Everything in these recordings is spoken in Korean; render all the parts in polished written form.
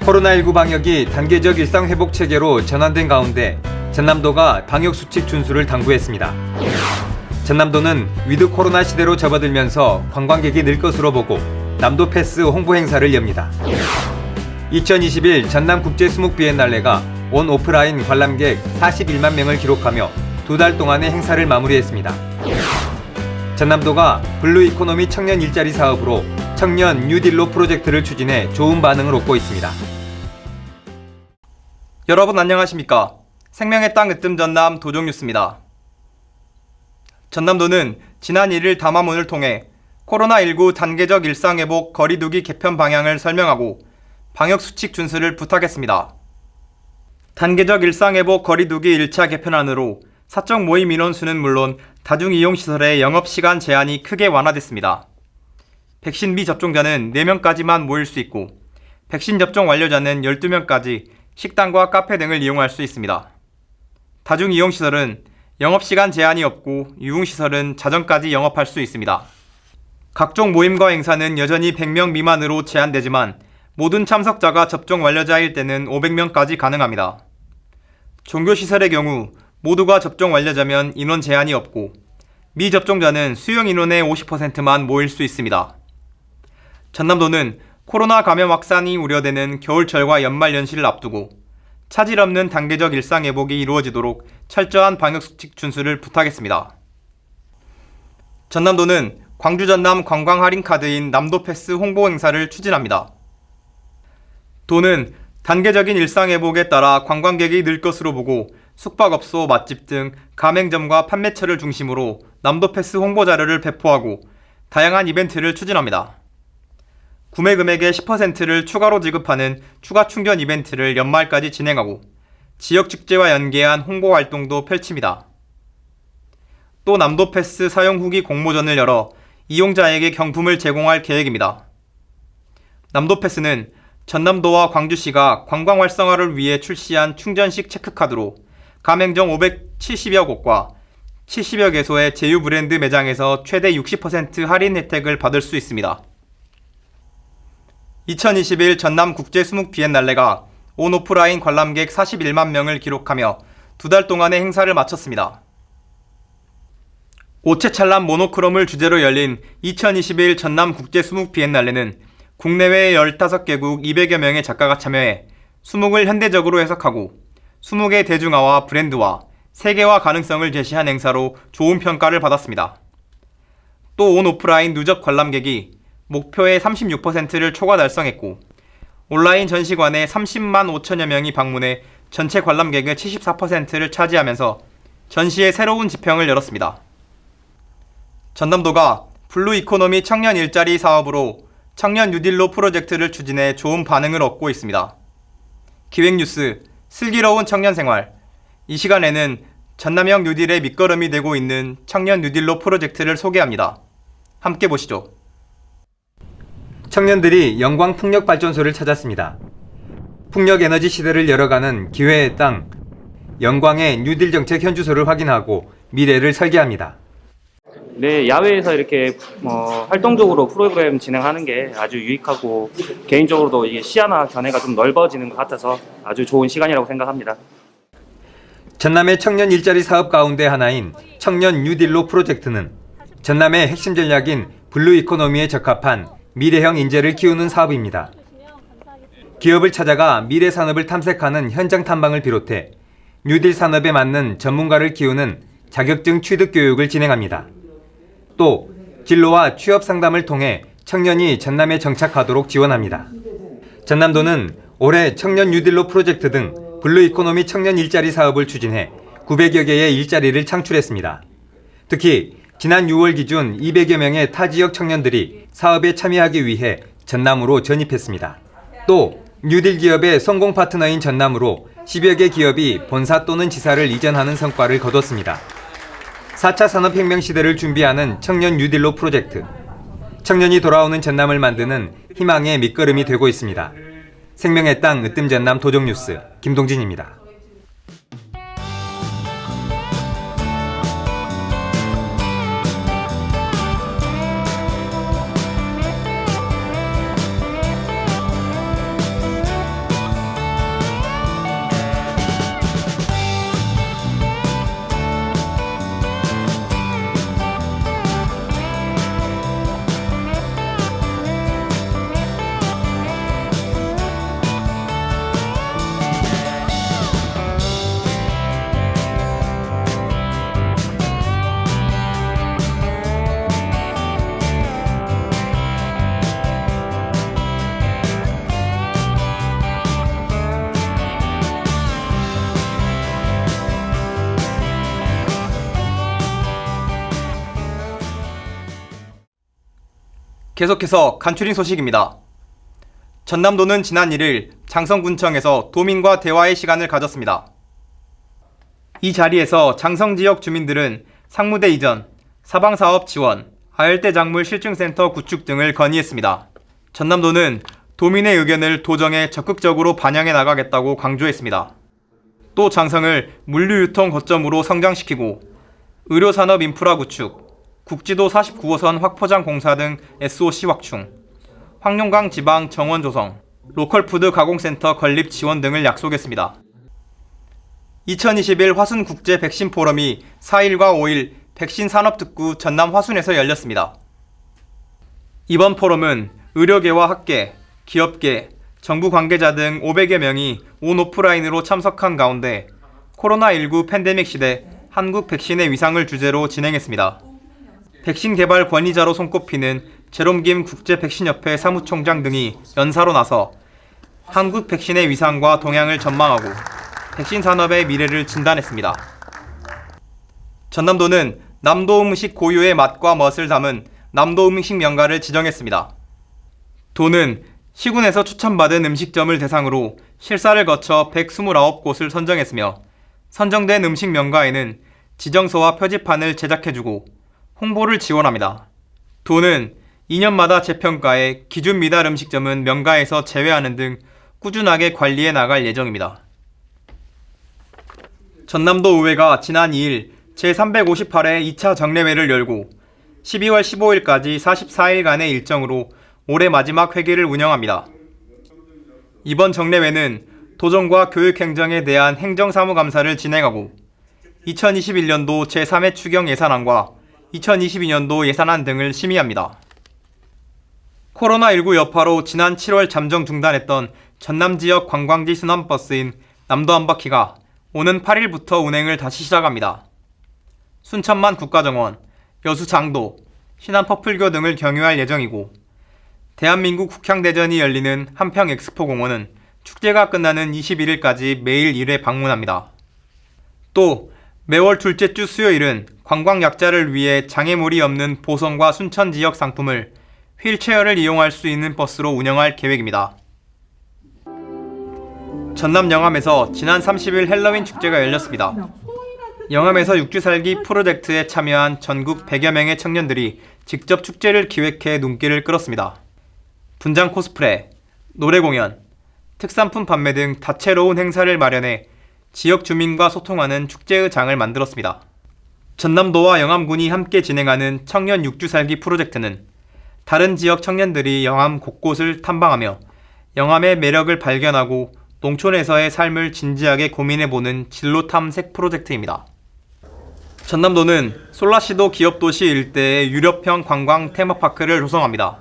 코로나19 방역이 단계적 일상회복 체계로 전환된 가운데 전남도가 방역수칙 준수를 당부했습니다. 전남도는 위드 코로나 시대로 접어들면서 관광객이 늘 것으로 보고 남도 패스 홍보 행사를 엽니다. 2021 전남국제수묵비엔날레가 온 오프라인 관람객 41만 명을 기록하며 2달 동안의 행사를 마무리했습니다. 전남도가 블루 이코노미 청년 일자리 사업으로 청년 뉴딜로 프로젝트를 추진해 좋은 반응을 얻고 있습니다. 여러분 안녕하십니까? 생명의 땅 으뜸 전남 도종뉴스입니다. 전남도는 지난 1일 담화문을 통해 코로나19 단계적 일상회복 거리두기 개편 방향을 설명하고 방역수칙 준수를 부탁했습니다. 단계적 일상회복 거리두기 1차 개편안으로 사적 모임 인원수는 물론 다중이용시설의 영업시간 제한이 크게 완화됐습니다. 백신 미접종자는 4명까지만 모일 수 있고 백신 접종 완료자는 12명까지 식당과 카페 등을 이용할 수 있습니다. 다중이용시설은 영업시간 제한이 없고 유흥시설은 자정까지 영업할 수 있습니다. 각종 모임과 행사는 여전히 100명 미만으로 제한되지만 모든 참석자가 접종 완료자일 때는 500명까지 가능합니다. 종교시설의 경우 모두가 접종 완료자면 인원 제한이 없고 미접종자는 수용 인원의 50%만 모일 수 있습니다. 전남도는 코로나 감염 확산이 우려되는 겨울철과 연말 연시를 앞두고 차질 없는 단계적 일상회복이 이루어지도록 철저한 방역수칙 준수를 부탁했습니다. 전남도는 광주 전남 관광 할인 카드인 남도패스 홍보 행사를 추진합니다. 도는 단계적인 일상회복에 따라 관광객이 늘 것으로 보고 숙박업소, 맛집 등 가맹점과 판매처를 중심으로 남도패스 홍보 자료를 배포하고 다양한 이벤트를 추진합니다. 구매 금액의 10%를 추가로 지급하는 추가 충전 이벤트를 연말까지 진행하고 지역 축제와 연계한 홍보 활동도 펼칩니다. 또 남도패스 사용 후기 공모전을 열어 이용자에게 경품을 제공할 계획입니다. 남도패스는 전남도와 광주시가 관광 활성화를 위해 출시한 충전식 체크카드로 가맹점 570여 곳과 70여 개소의 제휴 브랜드 매장에서 최대 60% 할인 혜택을 받을 수 있습니다. 2021 전남국제수묵비엔날레가 온 오프라인 관람객 41만 명을 기록하며 2달 동안의 행사를 마쳤습니다. 오체찬란 모노크롬을 주제로 열린 2021 전남국제수묵비엔날레는 국내외 15개국 200여 명의 작가가 참여해 수묵을 현대적으로 해석하고 수묵의 대중화와 브랜드화, 세계화 가능성을 제시한 행사로 좋은 평가를 받았습니다. 또 온 오프라인 누적 관람객이 목표의 36%를 초과 달성했고 온라인 전시관에 30만 5천여 명이 방문해 전체 관람객의 74%를 차지하면서 전시의 새로운 지평을 열었습니다. 전남도가 블루 이코노미 청년 일자리 사업으로 청년 뉴딜로 프로젝트를 추진해 좋은 반응을 얻고 있습니다. 기획뉴스 슬기로운 청년생활. 이 시간에는 전남형 뉴딜의 밑거름이 되고 있는 청년 뉴딜로 프로젝트를 소개합니다. 함께 보시죠. 청년들이 영광 풍력발전소를 찾았습니다. 풍력에너지 시대를 열어가는 기회의 땅, 영광의 뉴딜 정책 현주소를 확인하고 미래를 설계합니다. 네, 야외에서 이렇게 활동적으로 프로그램 진행하는 게 아주 유익하고 개인적으로도 이게 시야나 견해가 좀 넓어지는 것 같아서 아주 좋은 시간이라고 생각합니다. 전남의 청년 일자리 사업 가운데 하나인 청년 뉴딜로 프로젝트는 전남의 핵심 전략인 블루 이코노미에 적합한 미래형 인재를 키우는 사업입니다. 기업을 찾아가 미래 산업을 탐색하는 현장 탐방을 비롯해 뉴딜 산업에 맞는 전문가를 키우는 자격증 취득 교육을 진행합니다. 또 진로와 취업 상담을 통해 청년이 전남에 정착하도록 지원합니다. 전남도는 올해 청년 뉴딜로 프로젝트 등 블루 이코노미 청년 일자리 사업을 추진해 900여 개의 일자리를 창출했습니다. 특히 지난 6월 기준 200여 명의 타 지역 청년들이 사업에 참여하기 위해 전남으로 전입했습니다. 또 뉴딜 기업의 성공 파트너인 전남으로 10여 개 기업이 본사 또는 지사를 이전하는 성과를 거뒀습니다. 4차 산업혁명 시대를 준비하는 청년 뉴딜로 프로젝트. 청년이 돌아오는 전남을 만드는 희망의 밑거름이 되고 있습니다. 생명의 땅 으뜸 전남 도종뉴스 김동진입니다. 계속해서 간추린 소식입니다. 전남도는 지난 1일 장성군청에서 도민과 대화의 시간을 가졌습니다. 이 자리에서 장성 지역 주민들은 상무대 이전, 사방사업 지원, 아열대 작물 실증센터 구축 등을 건의했습니다. 전남도는 도민의 의견을 도정에 적극적으로 반영해 나가겠다고 강조했습니다. 또 장성을 물류유통 거점으로 성장시키고 의료산업 인프라 구축, 국지도 49호선 확포장 공사 등 SOC 확충, 황룡강 지방 정원 조성, 로컬푸드 가공센터 건립 지원 등을 약속했습니다. 2021 화순 국제 백신 포럼이 4일과 5일 백신 산업특구 전남 화순에서 열렸습니다. 이번 포럼은 의료계와 학계, 기업계, 정부 관계자 등 500여 명이 온 오프라인으로 참석한 가운데 코로나19 팬데믹 시대 한국 백신의 위상을 주제로 진행했습니다. 백신 개발 권위자로 손꼽히는 제롬김 국제백신협회 사무총장 등이 연사로 나서 한국 백신의 위상과 동향을 전망하고 백신 산업의 미래를 진단했습니다. 전남도는 남도 음식 고유의 맛과 멋을 담은 남도 음식 명가를 지정했습니다. 도는 시군에서 추천받은 음식점을 대상으로 실사를 거쳐 129곳을 선정했으며 선정된 음식 명가에는 지정서와 표지판을 제작해주고 홍보를 지원합니다. 도는 2년마다 재평가해 기준 미달 음식점은 명가에서 제외하는 등 꾸준하게 관리해 나갈 예정입니다. 전남도 의회가 지난 2일 제358회 2차 정례회를 열고 12월 15일까지 44일간의 일정으로 올해 마지막 회기를 운영합니다. 이번 정례회는 도정과 교육행정에 대한 행정사무감사를 진행하고 2021년도 제3회 추경 예산안과 2022년도 예산안 등을 심의합니다. 코로나19 여파로 지난 7월 잠정 중단했던 전남 지역 관광지 순환버스인 남도 한 바퀴가 오는 8일부터 운행을 다시 시작합니다. 순천만 국가정원, 여수 장도, 신안 퍼플교 등을 경유할 예정이고 대한민국 국향대전이 열리는 한평 엑스포공원은 축제가 끝나는 21일까지 매일 1회 방문합니다. 또 매월 둘째 주 수요일은 관광 약자를 위해 장애물이 없는 보성과 순천 지역 상품을 휠체어를 이용할 수 있는 버스로 운영할 계획입니다. 전남 영암에서 지난 30일 헬로윈 축제가 열렸습니다. 영암에서 육주살기 프로젝트에 참여한 전국 100여 명의 청년들이 직접 축제를 기획해 눈길을 끌었습니다. 분장 코스프레, 노래 공연, 특산품 판매 등 다채로운 행사를 마련해 지역 주민과 소통하는 축제의 장을 만들었습니다. 전남도와 영암군이 함께 진행하는 청년 육주살기 프로젝트는 다른 지역 청년들이 영암 곳곳을 탐방하며 영암의 매력을 발견하고 농촌에서의 삶을 진지하게 고민해보는 진로 탐색 프로젝트입니다. 전남도는 솔라시도 기업도시 일대에 유럽형 관광 테마파크를 조성합니다.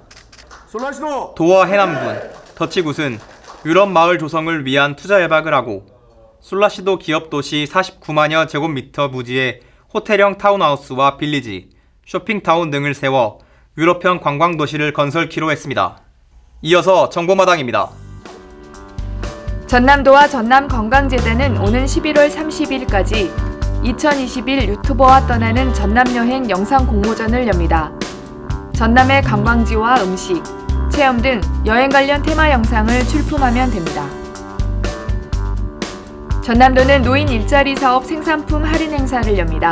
도와 해남군, 덧치굿은 유럽 마을 조성을 위한 투자 예박을 하고 솔라시도 기업도시 49만여 제곱미터 부지에 호텔형 타운하우스와 빌리지, 쇼핑타운 등을 세워 유럽형 관광도시를 건설키로 했습니다. 이어서 정보마당입니다. 전남도와 전남건강재단은 오는 11월 30일까지 2021 유튜버와 떠나는 전남여행 영상 공모전을 엽니다. 전남의 관광지와 음식, 체험 등 여행 관련 테마 영상을 출품하면 됩니다. 전남도는 노인 일자리 사업 생산품 할인 행사를 엽니다.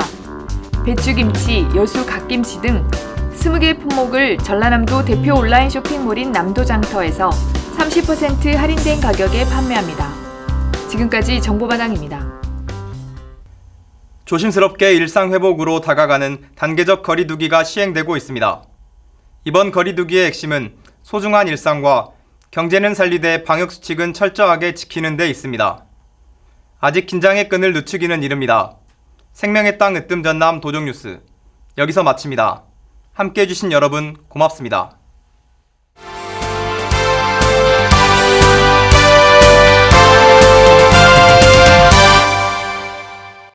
배추김치, 여수 갓김치 등 20개 품목을 전라남도 대표 온라인 쇼핑몰인 남도장터에서 30% 할인된 가격에 판매합니다. 지금까지 정보바닥입니다. 조심스럽게 일상회복으로 다가가는 단계적 거리두기가 시행되고 있습니다. 이번 거리두기의 핵심은 소중한 일상과 경제는 살리되 방역수칙은 철저하게 지키는 데 있습니다. 아직 긴장의 끈을 늦추기는 이릅니다. 생명의 땅 으뜸 전남 도정뉴스 여기서 마칩니다. 함께해 주신 여러분 고맙습니다.